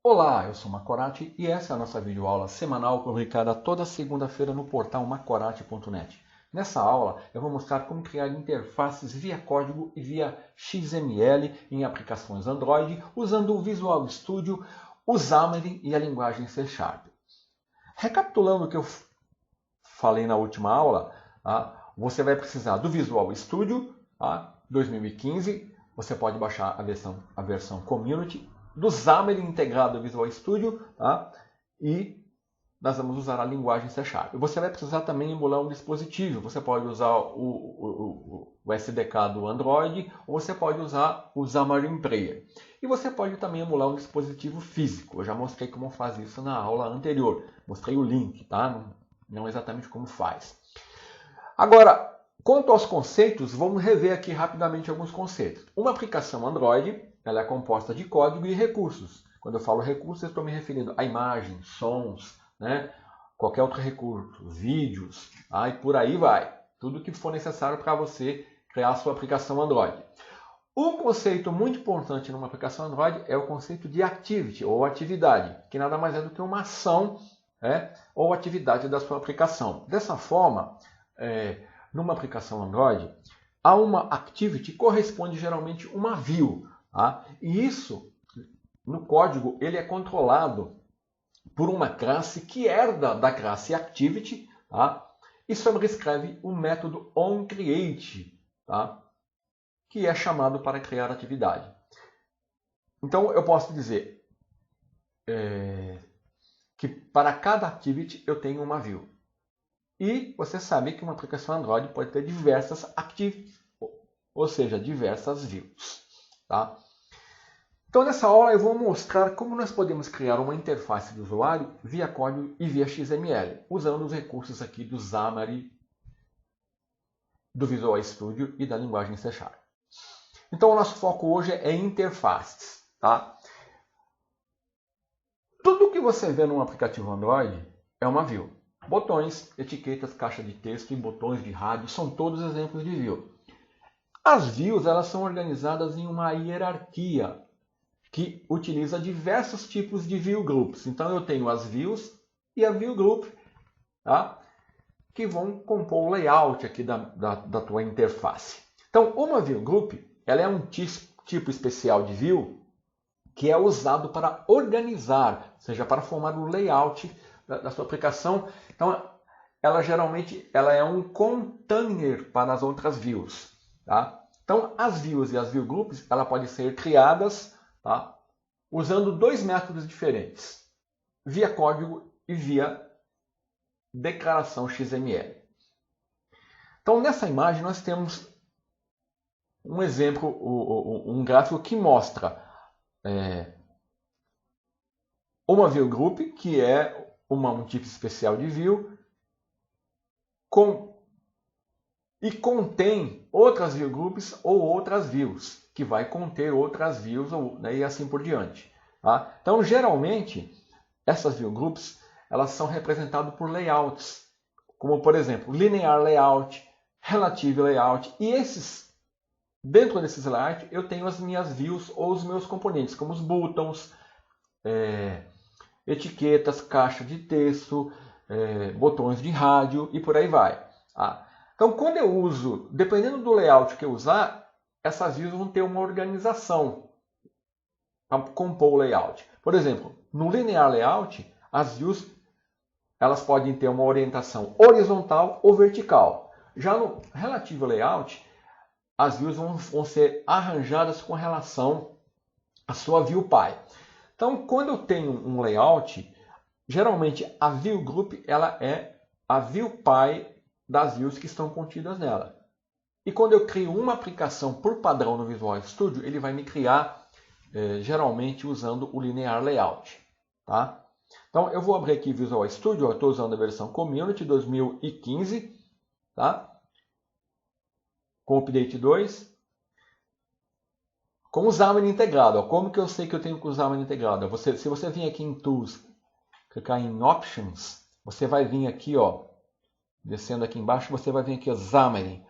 Olá, eu sou Macorati e essa é a nossa videoaula semanal publicada toda segunda-feira no portal macorati.net. Nessa aula eu vou mostrar como criar interfaces via código e via XML em aplicações Android usando o Visual Studio, o Xamarin e a linguagem C#. Recapitulando o que eu falei na última aula, você vai precisar do Visual Studio 2015, você pode baixar a versão Community, do Xamarin integrado ao Visual Studio, e nós vamos usar a linguagem C#. Você vai precisar também emular um dispositivo. Você pode usar o SDK do Android ou você pode usar o Xamarin Player. E você pode também emular um dispositivo físico. Eu já mostrei como faz isso na aula anterior. Mostrei o link, tá? Não exatamente como faz. Agora, quanto aos conceitos, vamos rever aqui rapidamente alguns conceitos. Uma aplicação Android, ela é composta de código e recursos. Quando eu falo recursos, eu estou me referindo a imagens, sons, qualquer outro recurso, vídeos, e por aí vai. Tudo que for necessário para você criar a sua aplicação Android. Um conceito muito importante numa aplicação Android é o conceito de activity, ou atividade, que nada mais é do que uma ação ou atividade da sua aplicação. Dessa forma, numa aplicação Android, a uma activity corresponde geralmente uma view. E isso, no código, ele é controlado por uma classe que herda da classe activity, e sobrescreve o método onCreate, que é chamado para criar atividade. Então, eu posso dizer que para cada activity eu tenho uma view. E você sabe que uma aplicação Android pode ter diversas activities, ou seja, diversas views. Então, nessa aula eu vou mostrar como nós podemos criar uma interface do usuário via código e via XML, usando os recursos aqui do Xamarin, do Visual Studio e da linguagem C#. Então, o nosso foco hoje é interfaces. Tudo que você vê num aplicativo Android é uma view. Botões, etiquetas, caixa de texto e botões de rádio são todos exemplos de view. As views elas são organizadas em uma hierarquia que utiliza diversos tipos de view groups. Então eu tenho as views e a view group, que vão compor o layout aqui da tua interface. Então uma view group ela é um tipo especial de view que é usado para organizar, ou seja, para formar o layout da sua aplicação. Então ela geralmente é um container para as outras views. Então as views e as view groups ela podem ser criadas usando dois métodos diferentes, via código e via declaração XML. Então, nessa imagem, nós temos um exemplo, um gráfico que mostra uma view group, que é um tipo especial de view, e contém outras view groups ou outras views, que vai conter outras views e assim por diante. Então, geralmente, essas view groups elas são representadas por layouts, como, por exemplo, linear layout, relative layout, e dentro desses layouts eu tenho as minhas views ou os meus componentes, como os buttons, etiquetas, caixa de texto, botões de rádio e por aí vai. Então, quando eu uso, dependendo do layout que eu usar, essas views vão ter uma organização para compor o layout. Por exemplo, no linear layout, as views elas podem ter uma orientação horizontal ou vertical. Já no relative layout, as views vão ser arranjadas com relação à sua view pie. Então, quando eu tenho um layout, geralmente a view group ela é a view pie das views que estão contidas nela. E quando eu crio uma aplicação por padrão no Visual Studio, ele vai me criar geralmente usando o linear layout. Então eu vou abrir aqui Visual Studio, eu estou usando a versão Community 2015, com o Update 2, com o Xamarin integrado. Como que eu sei que eu tenho com o Xamarin integrado? Se você vir aqui em Tools, clicar em Options, você vai vir aqui, descendo aqui embaixo, você vai vir aqui o Xamarin,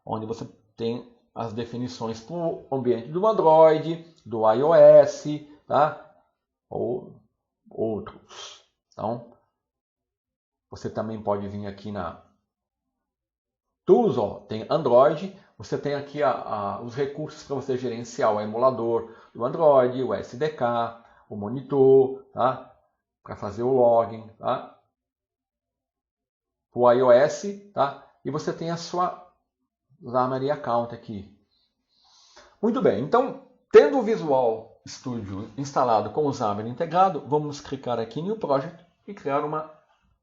onde você tem as definições para o ambiente do Android, do iOS, ou outros. Então, você também pode vir aqui na Tools, ó, tem Android, você tem aqui os recursos para você gerenciar o emulador do Android, o SDK, o monitor, tá? Para fazer o login, tá? O iOS, tá? E você tem a sua Xamarin Account aqui. Muito bem, então, tendo o Visual Studio instalado com o Xamarin integrado, vamos clicar aqui em New Project e criar uma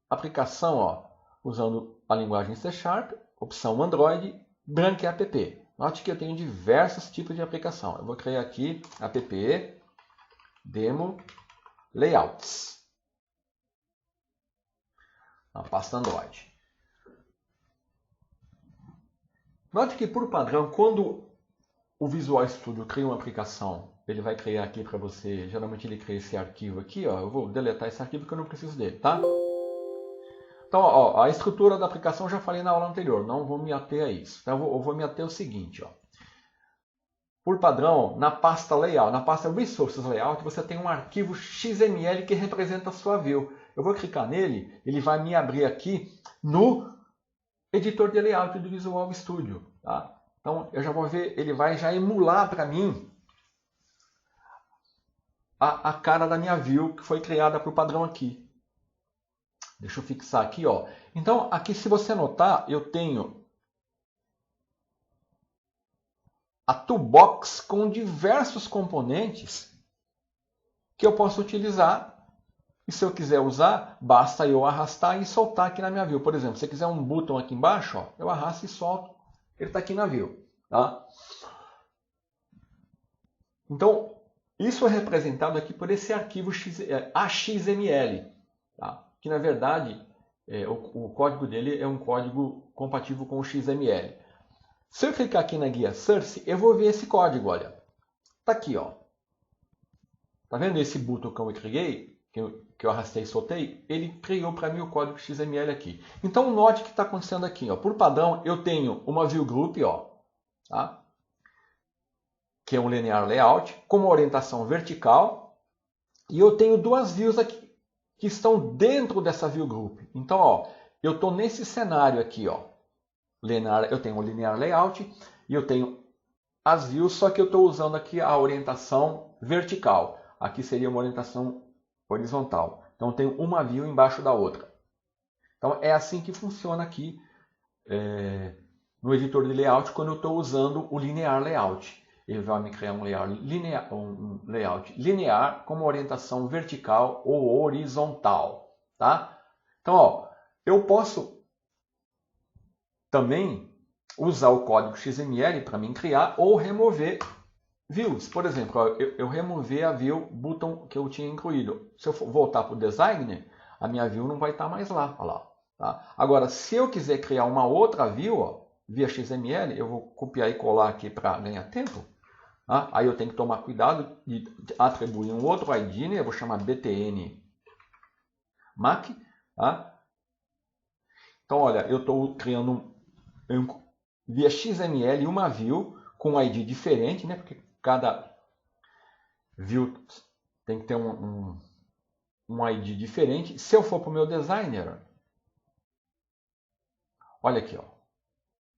aplicação, ó, usando a linguagem C#, opção Android, Branch App. Note que eu tenho diversos tipos de aplicação. Eu vou criar aqui app demo layouts. Na pasta Android. Note que, por padrão, quando o Visual Studio cria uma aplicação, ele vai criar aqui para você, geralmente ele cria esse arquivo aqui, ó, eu vou deletar esse arquivo porque eu não preciso dele, tá? Então, ó, a estrutura da aplicação eu já falei na aula anterior, não vou me ater a isso. Então, eu vou me ater ao seguinte, ó. Por padrão, na pasta Layout, na pasta Resources Layout, você tem um arquivo XML que representa a sua view. Eu vou clicar nele, ele vai me abrir aqui no editor de layout do Visual Studio. Tá? Então, eu já vou ver, ele vai já emular para mim a cara da minha view que foi criada por padrão aqui. Deixa eu fixar aqui, ó. Então, aqui se você notar, eu tenho a toolbox com diversos componentes que eu posso utilizar. E se eu quiser usar, basta eu arrastar e soltar aqui na minha view. Por exemplo, se eu quiser um botão aqui embaixo, ó, eu arrasto e solto, ele está aqui na view. Tá? Então, isso é representado aqui por esse arquivo AXML. Tá? Que na verdade o código dele é um código compatível com o XML. Se eu clicar aqui na guia Source, eu vou ver esse código, olha. Tá aqui, ó. Tá vendo esse botão que eu criei, que eu arrastei e soltei? Ele criou para mim o código XML aqui. Então note o que está acontecendo aqui, ó. Por padrão, eu tenho uma view group, ó, tá? Que é um linear layout com uma orientação vertical, e eu tenho duas views aqui que estão dentro dessa view group. Então, ó, eu estou nesse cenário aqui, ó. Eu tenho o linear layout e eu tenho as views, só que eu estou usando aqui a orientação vertical. Aqui seria uma orientação horizontal. Então, eu tenho uma view embaixo da outra. Então, é assim que funciona aqui no editor de layout quando eu estou usando o linear layout. Ele vai me criar um layout linear com uma orientação vertical ou horizontal. Tá? Então, ó, eu posso também usar o código XML para mim criar ou remover views. Por exemplo, ó, eu removi a view button que eu tinha incluído. Se eu voltar para o designer, a minha view não vai estar mais lá. Olha lá, tá? Agora, se eu quiser criar uma outra view, ó, via XML, eu vou copiar e colar aqui para ganhar tempo. Tá? Aí eu tenho que tomar cuidado de atribuir um outro ID, né? Eu vou chamar btn mac. Tá? Então, olha, eu estou criando via XML uma view com um ID diferente, né? Porque cada view tem que ter um ID diferente. Se eu for para o meu designer, olha aqui, ó,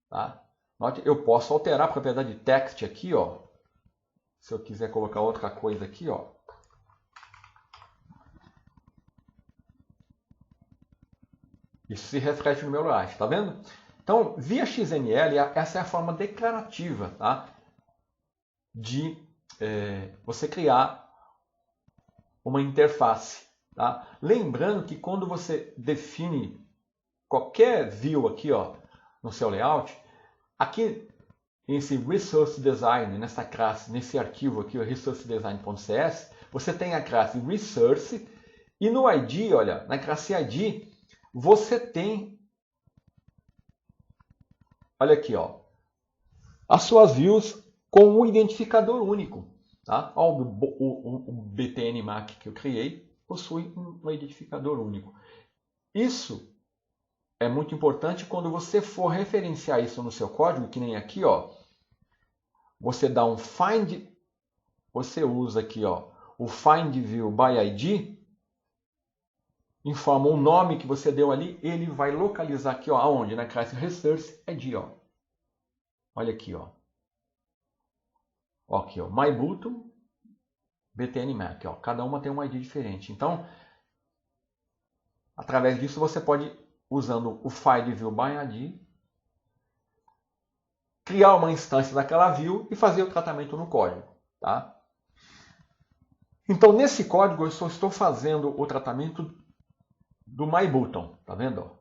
tá? Note, eu posso alterar a propriedade de text aqui, ó. Se eu quiser colocar outra coisa aqui, ó. Isso se reflete no meu layout, tá vendo? Então, via XML, essa é a forma declarativa, tá? De você criar uma interface. Tá? Lembrando que quando você define qualquer view aqui, ó, no seu layout, aqui nesse Resource Design, nessa classe, nesse arquivo aqui, o resourcedesign.cs, você tem a classe Resource e no ID, olha, na classe ID, você tem, olha aqui, ó, as suas views com um identificador único. Tá? Ó, o btn mac que eu criei possui um identificador único. Isso é muito importante quando você for referenciar isso no seu código, que nem aqui, ó. Você dá um find, você usa aqui, ó, o Find View by ID, informa o nome que você deu ali, ele vai localizar aqui, ó, aonde? Na classe Resource ID, ó. Olha aqui, ó. Aqui, ó, MyButton, BTNMac, ó. Cada uma tem um ID diferente. Então, através disso você pode, usando o Find View by ID, criar uma instância daquela view e fazer o tratamento no código, tá? Então, nesse código, eu só estou fazendo o tratamento do MyButton, tá vendo?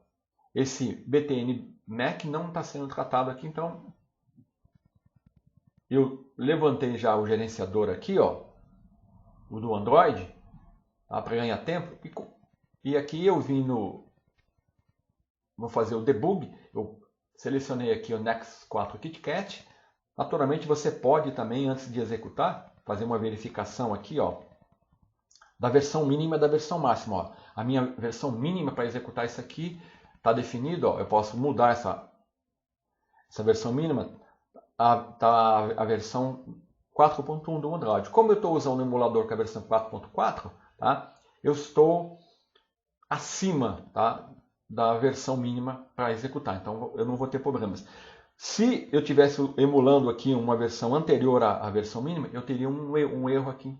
Esse BTNMac não está sendo tratado aqui, então eu levantei já o gerenciador aqui, ó, o do Android, tá, para ganhar tempo. E aqui eu vim no... Vou fazer o debug. Eu selecionei aqui o Next 4 KitKat. Naturalmente você pode também, antes de executar, fazer uma verificação aqui, ó, da versão mínima e da versão máxima. Ó. A minha versão mínima para executar isso aqui está definido. Ó. Eu posso mudar essa versão mínima. Tá a versão 4.1 do Android. Como eu estou usando o emulador com a versão 4.4, tá? Eu estou acima, tá, da versão mínima para executar. Então eu não vou ter problemas. Se eu tivesse emulando aqui uma versão anterior à versão mínima, eu teria um erro aqui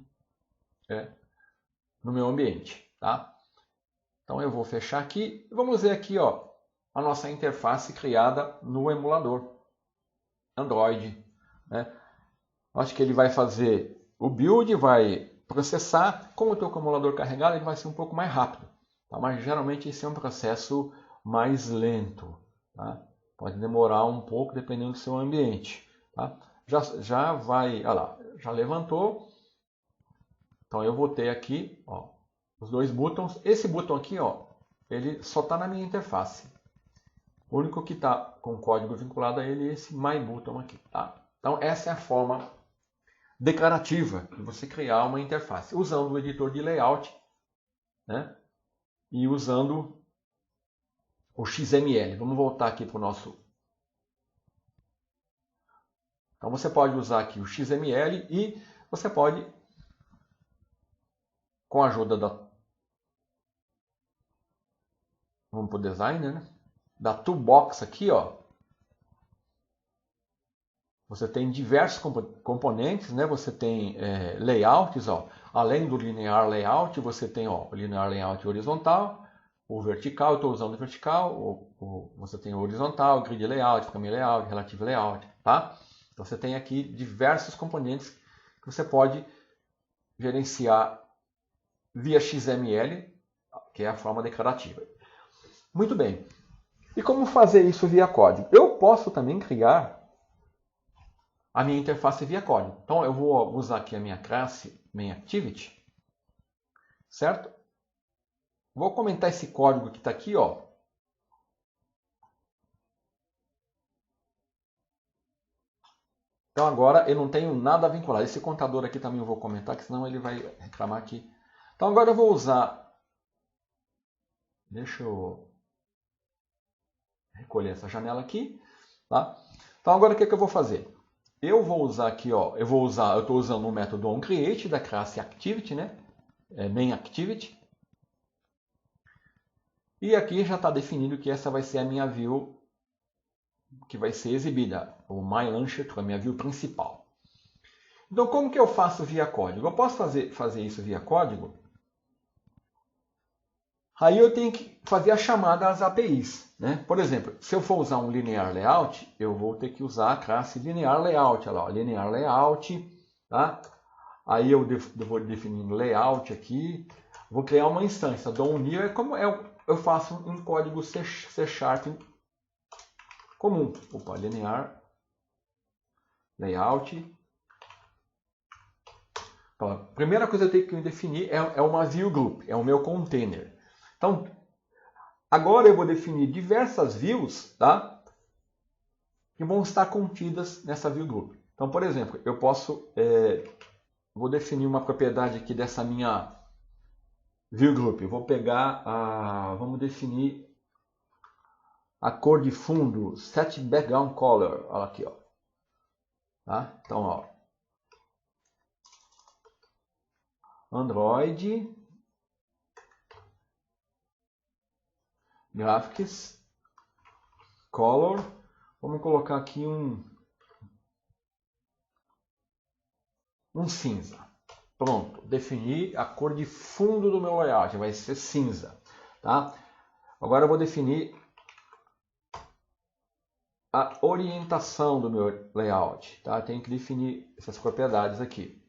no meu ambiente. Tá? Então eu vou fechar aqui. Vamos ver aqui, ó, a nossa interface criada no emulador Android. Né? Acho que ele vai fazer o build, vai processar. Como eu estou com o emulador carregado, ele vai ser um pouco mais rápido. Tá? Mas geralmente esse é um processo mais lento. Tá? Pode demorar um pouco dependendo do seu ambiente. Tá? Já vai, olha lá, já levantou. Então eu vou ter aqui, ó, os dois botões. Esse botão aqui, ó, ele só está na minha interface. O único que está com o código vinculado a ele é esse MyButton aqui. Tá? Então essa é a forma declarativa de você criar uma interface, usando o editor de layout, né? E usando o XML. Vamos voltar aqui para o nosso... Então você pode usar aqui o XML e você pode, com a ajuda da... Vamos para o designer, né? Da toolbox aqui, ó. Você tem diversos componentes, né? Você tem layouts, ó. Além do linear layout, você tem, ó, o linear layout horizontal, o vertical. Eu estou usando o vertical. Você tem o horizontal, grid layout, family layout, relative layout, tá? Então você tem aqui diversos componentes que você pode gerenciar via XML, que é a forma declarativa. Muito bem. E como fazer isso via código? Eu posso também criar a minha interface via código. Então eu vou usar aqui a minha classe MainActivity, certo? Vou comentar esse código que está aqui, ó. Então agora eu não tenho nada vinculado. Esse contador aqui também eu vou comentar, que senão ele vai reclamar aqui. Então agora eu vou usar... Deixa eu recolher essa janela aqui, tá? Então agora o que eu vou fazer? Eu vou usar aqui, ó, eu estou usando o método onCreate da classe Activity, né? MainActivity. E aqui já está definido que essa vai ser a minha view que vai ser exibida, o MyLauncher, a minha view principal. Então como que eu faço via código? Eu posso fazer isso via código. Aí eu tenho que fazer a chamada às APIs. Né? Por exemplo, se eu for usar um linear layout, eu vou ter que usar a classe linear layout. Olha lá, linear layout. Tá? Aí eu vou definir um layout aqui. Vou criar uma instância. Dou um new, como eu faço um código C# comum. Opa, linear layout. Então, a primeira coisa que eu tenho que definir é uma view group, é o meu container. Então, agora eu vou definir diversas views, tá? Que vão estar contidas nessa view group. Então, por exemplo, eu posso... vou definir uma propriedade aqui dessa minha view group. Eu vou pegar vamos definir a cor de fundo, set background color. Olha aqui, ó. Tá? Então, ó. Android Graphics Color. Vamos colocar aqui um cinza. Pronto, defini a cor de fundo do meu layout, vai ser cinza, tá? Agora eu vou definir a orientação do meu layout, tá? Tenho que definir essas propriedades aqui.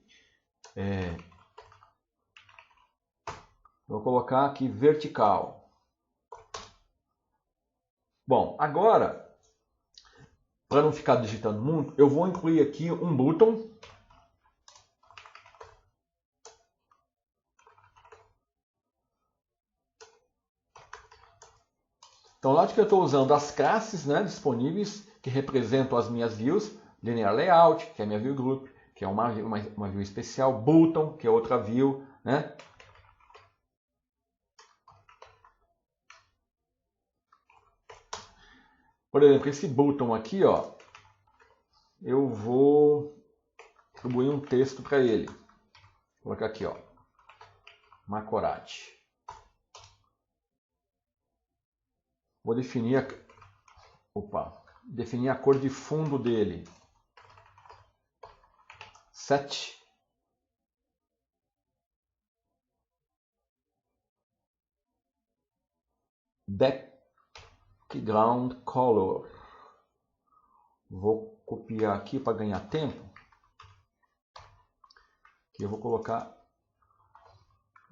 Vou colocar aqui vertical. Bom, agora, para não ficar digitando muito, eu vou incluir aqui um button. Então, lógico que eu estou usando as classes, né, disponíveis que representam as minhas views. Linear Layout, que é a minha view group, que é uma view especial. Button, que é outra view, né? Por exemplo, esse button aqui, ó, eu vou atribuir um texto para ele. Vou colocar aqui, ó, Macorati. Vou definir a cor de fundo dele. Set. Background color. Vou copiar aqui para ganhar tempo. Aqui eu vou colocar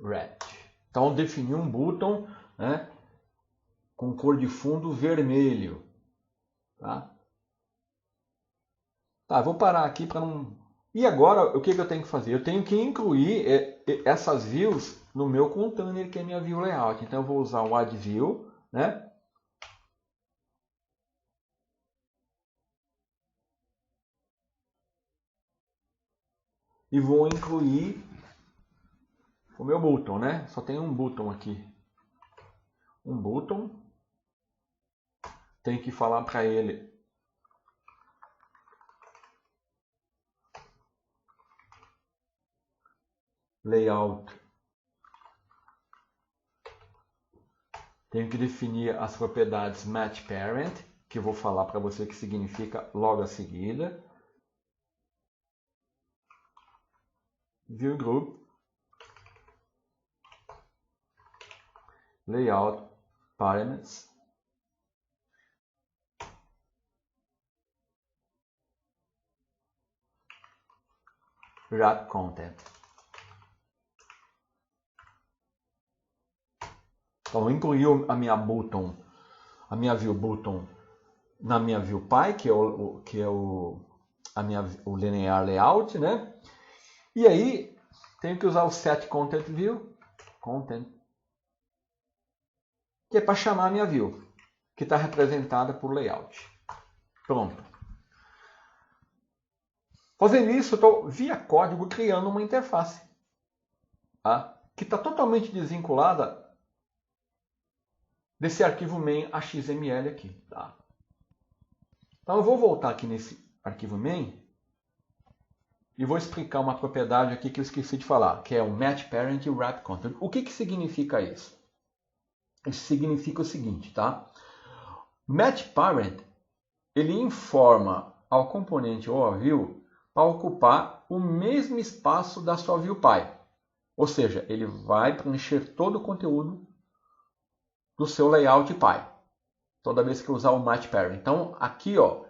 red. Então defini um botão, né, com cor de fundo vermelho, tá? Tá, vou parar aqui para não. E agora o que eu tenho que fazer? Eu tenho que incluir essas views no meu container, que é minha view layout. Então eu vou usar o add view, né? E vou incluir o meu button, né? Só tem um button aqui. Um button. Tem que falar para ele layout. Tenho que definir as propriedades match parent, que eu vou falar para você que significa logo a seguida. View group. Layout parameters. Wrap content. Então eu incluí a minha view button na minha view py, que é o linear layout, né? E aí tenho que usar o set content view, que é para chamar a minha view, que está representada por layout. Pronto. Fazendo isso, eu estou via código criando uma interface, tá? Que está totalmente desvinculada desse arquivo main.xml aqui, tá? Então eu vou voltar aqui nesse arquivo main e vou explicar uma propriedade aqui que eu esqueci de falar, que é o match parent e o wrap content. O que significa isso? Isso significa o seguinte, tá? Match parent, ele informa ao componente ou à view para ocupar o mesmo espaço da sua view py. Ou seja, ele vai preencher todo o conteúdo do seu layout py, toda vez que usar o match parent. Então, aqui, ó,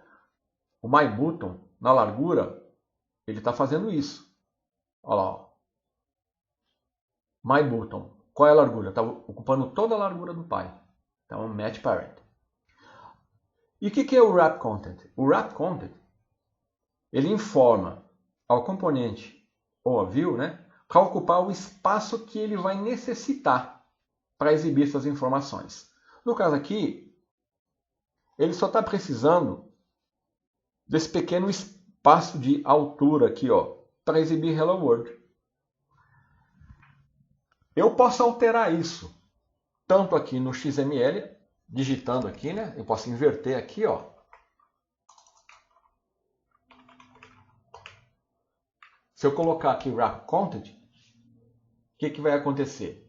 o myButton, na largura, ele está fazendo isso. Olha lá, ó. myButton. Qual é a largura? Está ocupando toda a largura do py. Então, match parent. E o que é o wrap content? O wrap content, ele informa ao componente ou à view, né, para ocupar o espaço que ele vai necessitar para exibir essas informações. No caso aqui, ele só está precisando desse pequeno espaço de altura aqui, ó, para exibir Hello World. Eu posso alterar isso, tanto aqui no XML, digitando aqui, né? Eu posso inverter aqui, ó. Se eu colocar aqui wrap content, que vai acontecer?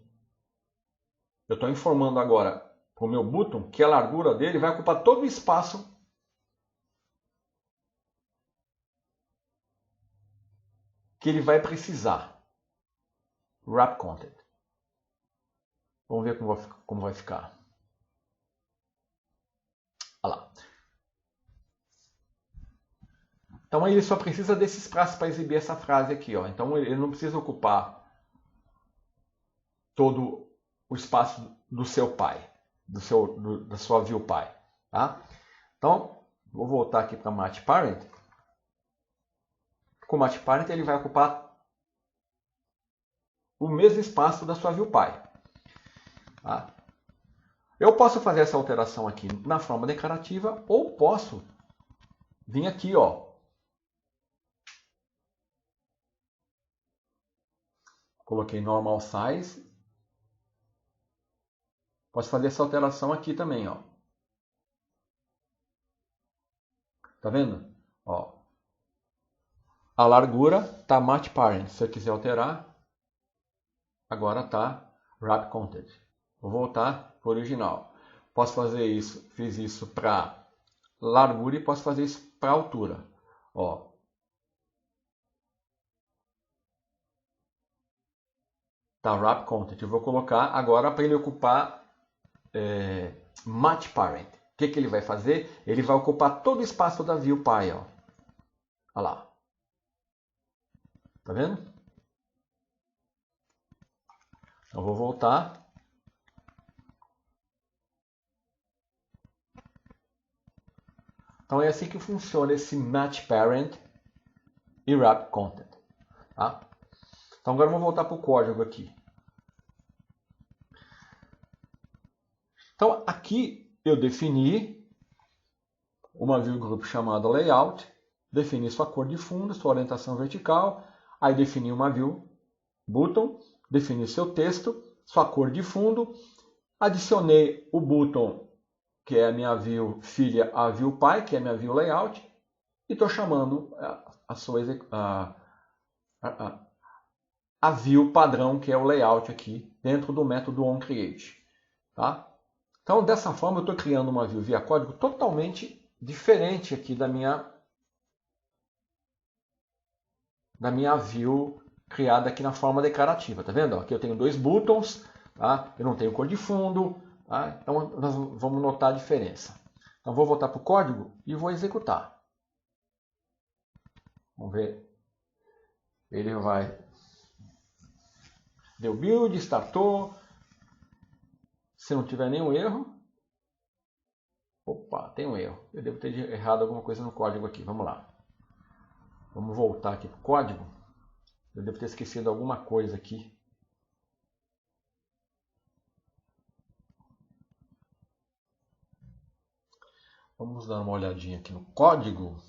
Eu estou informando agora para o meu button que a largura dele vai ocupar todo o espaço que ele vai precisar. Wrap content. Vamos ver como vai ficar. Olha lá. Então ele só precisa desse espaço para exibir essa frase aqui. Ó. Então ele não precisa ocupar todo o espaço do seu pai, da sua view pai. Tá? Então, vou voltar aqui para Match Parent. Com o Match Parent ele vai ocupar o mesmo espaço da sua view pai. Tá? Eu posso fazer essa alteração aqui na forma declarativa ou posso vir aqui, ó. Coloquei normal size. Posso fazer essa alteração aqui também, ó. Tá vendo? Ó. A largura tá match parent. Se eu quiser alterar, agora tá wrap content. Vou voltar para o original. Posso fazer isso, fiz isso para largura e posso fazer isso para altura. Ó. Tá wrap content. Eu vou colocar agora para ele ocupar match parent. O que ele vai fazer? Ele vai ocupar todo o espaço da view pai. Ó. Olha lá. Tá vendo? Eu vou voltar. Então é assim que funciona esse match parent e wrap content. Tá? Então agora vamos voltar para o código aqui. Então aqui eu defini uma view group chamada layout, defini sua cor de fundo, sua orientação vertical, aí defini uma view button, defini seu texto, sua cor de fundo, adicionei o button que é a minha view filha a view pai, que é a minha view layout, e estou chamando a view padrão, que é o layout aqui, dentro do método onCreate. Tá? Então, dessa forma, eu estou criando uma view via código totalmente diferente aqui da minha view criada aqui na forma declarativa. Tá vendo? Aqui eu tenho dois buttons, tá? Eu não tenho cor de fundo, tá? Então nós vamos notar a diferença. Então vou voltar para o código e vou executar. Vamos ver. Ele vai... Deu build, startou. Se não tiver nenhum erro... Opa, tem um erro. Eu devo ter errado alguma coisa no código aqui. Vamos lá. Vamos voltar aqui para o código. Eu devo ter esquecido alguma coisa aqui. Vamos dar uma olhadinha aqui no código.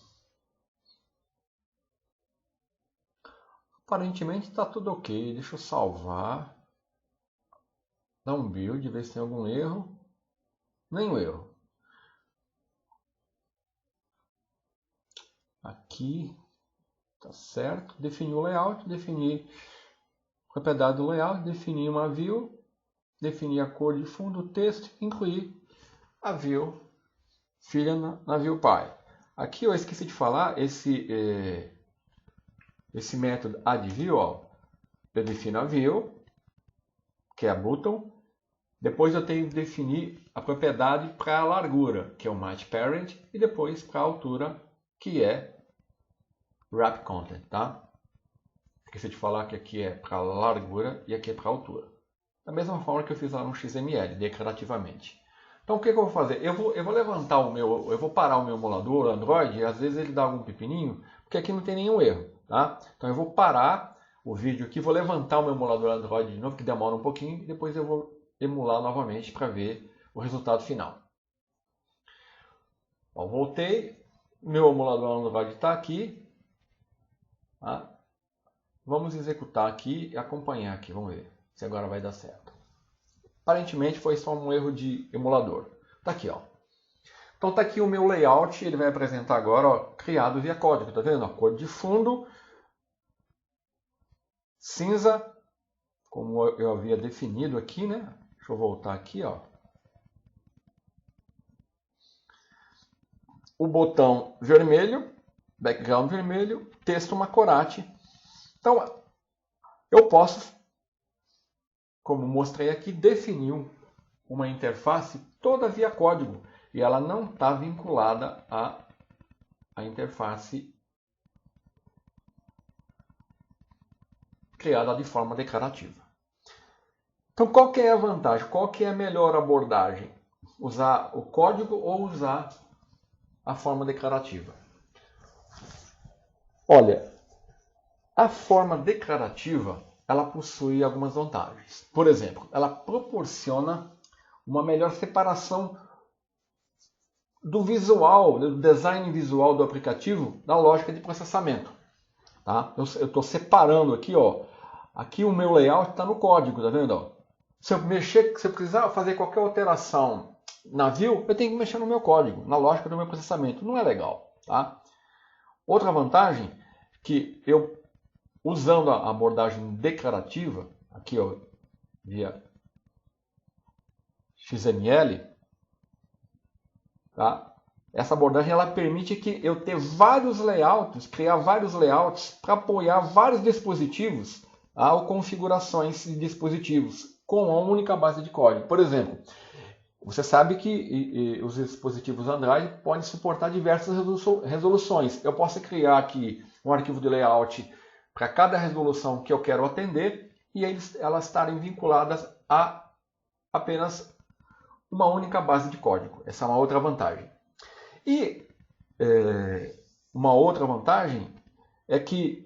Aparentemente está tudo ok. Deixa eu salvar. Dar um build, ver se tem algum erro. Nenhum erro. Aqui tá certo. Defini o layout, defini a propriedade do layout, defini uma view, defini a cor de fundo, o texto, incluí a view filha na view pai. Aqui eu esqueci de falar, esse método addView, ó, eu defino a view, que é a button, depois eu tenho que definir a propriedade para a largura, que é o match parent, e depois para a altura, que é wrap content, tá? Esqueci de falar que aqui é para largura e aqui é para altura. Da mesma forma que eu fiz lá no XML, declarativamente. Então o que eu vou fazer? Eu vou levantar eu vou parar o meu emulador Android, e às vezes ele dá algum pepininho, porque aqui não tem nenhum erro, tá? Então eu vou parar o vídeo aqui, vou levantar o meu emulador Android de novo, que demora um pouquinho, e depois eu vou emular novamente para ver o resultado final. Bom, voltei, meu emulador Android está aqui, tá? Vamos executar aqui e acompanhar aqui, vamos ver se agora vai dar certo. Aparentemente foi só um erro de emulador. Tá aqui, ó. Então tá aqui o meu layout, ele vai apresentar agora, ó, criado via código, tá vendo? A cor de fundo, cinza, como eu havia definido aqui, né? Deixa eu voltar aqui, ó. O botão vermelho, background vermelho, texto Macorati. Então, eu posso, como mostrei aqui, definir uma interface toda via código. E ela não está vinculada à interface criada de forma declarativa. Então, qual que é a vantagem? Qual que é a melhor abordagem? Usar o código ou usar a forma declarativa? Olha, a forma declarativa, ela possui algumas vantagens. Por exemplo, ela proporciona uma melhor separação do visual, do design visual do aplicativo da lógica de processamento. Tá? Eu estou separando aqui, ó. Aqui o meu layout está no código, tá vendo? Ó? Se eu precisar fazer qualquer alteração na view, eu tenho que mexer no meu código, na lógica do meu processamento. Não é legal. Tá? Outra vantagem que eu, usando a abordagem declarativa, aqui ó, via XML, tá? Essa abordagem ela permite que eu ter vários layouts, criar vários layouts para apoiar vários dispositivos, tá? Ou configurações de dispositivos com uma única base de código. Por exemplo, você sabe que os dispositivos Android podem suportar diversas resoluções. Eu posso criar aqui um arquivo de layout para cada resolução que eu quero atender e elas estarem vinculadas a apenas uma única base de código. Essa é uma outra vantagem. E uma outra vantagem é que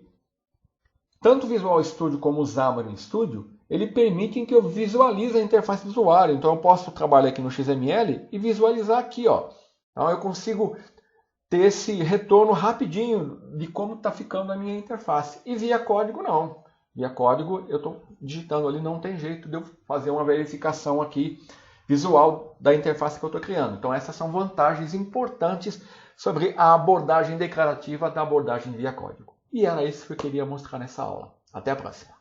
tanto o Visual Studio como o Xamarin Studio, ele permitem que eu visualize a interface do usuário. Então eu posso trabalhar aqui no XML e visualizar aqui, ó. Então eu consigo ter esse retorno rapidinho de como está ficando a minha interface. E via código não. Via código eu estou digitando ali, não tem jeito de eu fazer uma verificação aqui visual da interface que eu estou criando. Então essas são vantagens importantes sobre a abordagem declarativa da abordagem via código. E era isso que eu queria mostrar nessa aula. Até a próxima!